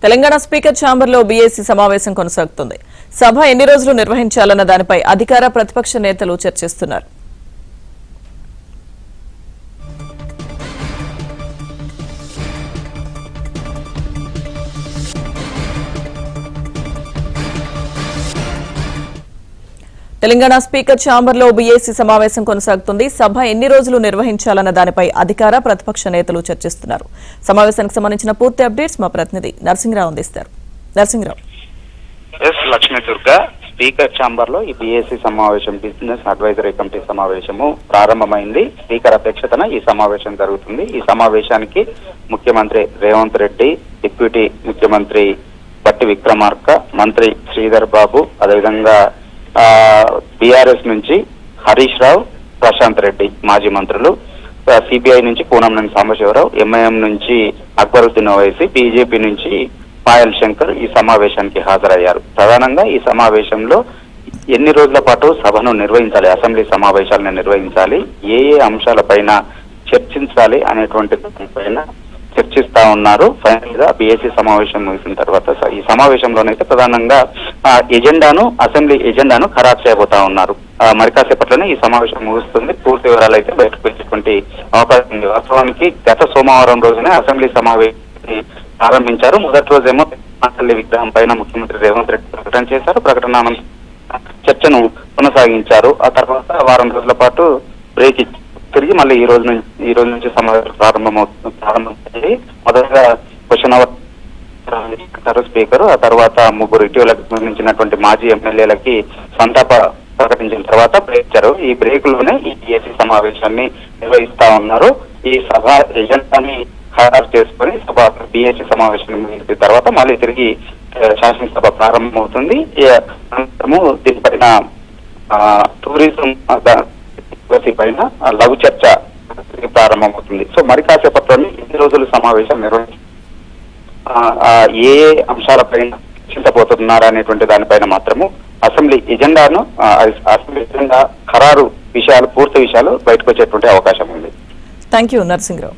Telangana speaker ఛాంబర్లో BAC సమావేశం కొనసాగుతుంది. సభ ఎన్ని రోజులు నిర్వహించాలన్న దానిపై అధికార ప్రతిపక్ష నేతలు చర్చిస్తున్నారు. తెలంగాణ స్పీకర్ ఛాంబర్లో బీఏసీ సమావేశం కొనసాగుతుంది. సభ ఎన్ని రోజులు నిర్వహించాలన్న దానిపై అధికార ప్రతిపక్ష నేతలు చర్చిస్తున్నారు. సమావేశానికి సంబంధించిన పూర్తి అప్డేట్స్ మా ప్రతినిధి నరసింహరావు అందిస్తారు. నరసింహరావు. లక్ష్మీ దుర్గా, స్పీకర్ ఛాంబర్ లో ఈ బీఏసీ సమావేశం, బిజినెస్ అడ్వైజరీ కమిటీ సమావేశము ప్రారంభమైంది. స్పీకర్ అధ్యక్షతన ఈ సమావేశం జరుగుతుంది. ఈ సమావేశానికి ముఖ్యమంత్రి రేవంత్ రెడ్డి, డిప్యూటీ ముఖ్యమంత్రి బట్టి విక్రమార్క, మంత్రి శ్రీధర్ బాబు, అదేవిధంగా బీఆర్ఎస్ నుంచి హరీష్ రావు, ప్రశాంత్ రెడ్డి మాజీ మంత్రులు, సిబిఐ నుంచి పూనంనేని సాంబశివరావు, ఎంఐఎం నుంచి అక్బరుద్దీన్ ఓవైసీ, బీజేపీ నుంచి పాయల్ శంకర్ ఈ సమావేశానికి హాజరయ్యారు. ప్రధానంగా ఈ సమావేశంలో ఎన్ని రోజుల పాటు సభను నిర్వహించాలి, అసెంబ్లీ సమావేశాలను నిర్వహించాలి, ఏ అంశాలపైన చర్చించాలి అనేటువంటి దానిపైన చర్చిస్తా ఉన్నారు. ఫైనల్ గా బీఏసీ సమావేశం ముగిసిన తర్వాత ఈ సమావేశంలోనైతే ప్రధానంగా ఎజెండాను, అసెంబ్లీ ఎజెండాను ఖరారు చేయబోతా ఉన్నారు. మరి కాసేపట్లోనే ఈ సమావేశం ముగుస్తుంది. పూర్తి వివరాలు అయితే బయటకు వచ్చేటువంటి అవకాశం ఉంది. వాస్తవానికి గత సోమవారం రోజునే అసెంబ్లీ సమావేశాన్ని ప్రారంభించారు. మొదటి రోజేమో తల్లి విగ్రహం పైన ముఖ్యమంత్రి రేవంత్ రెడ్డి ప్రకటన చేశారు. ప్రకటన చర్చను కొనసాగించారు. ఆ తర్వాత వారం రోజుల పాటు బ్రేక్ తిరిగి మళ్ళీ ఈ రోజు నుంచి సమావేశం ప్రారంభమవుతుంది. మొదటగా క్వశ్చన్ అవర్ స్పీకర్, ఆ తర్వాత ముగ్గురు ఇటీవలకు సంబంధించినటువంటి మాజీ ఎమ్మెల్యేలకి సంతాప ప్రకటించిన తర్వాత బ్రేక్ ఇచ్చారు. ఈ బ్రేక్ లోనే ఈ బీఏసీ సమావేశాన్ని నిర్వహిస్తా ఉన్నారు. ఈ సభ ఎజెండాని ఖరారు చేసుకుని సభ బీఏసీ సమావేశాన్ని ముగిసిన తర్వాత మళ్ళీ తిరిగి శాసనసభ ప్రారంభమవుతుంది. దీనిపైన టూరిజం పైన లఘు చర్చ ప్రారంభమవుతుంది. సో మరి కాసేపట్లోనే ఎన్ని రోజులు సమావేశం నిర్వహించి ఏ అంశాలపైన చర్చించబోతున్నారు అనేటువంటి దానిపైన మాత్రము అసెంబ్లీ ఎజెండాను, అసెంబ్లీ ఎజెండా ఖరారు విషయాలు, పూర్తి విషయాలు బయటకు వచ్చేటువంటి అవకాశం ఉంది. Thank you Narasimharao.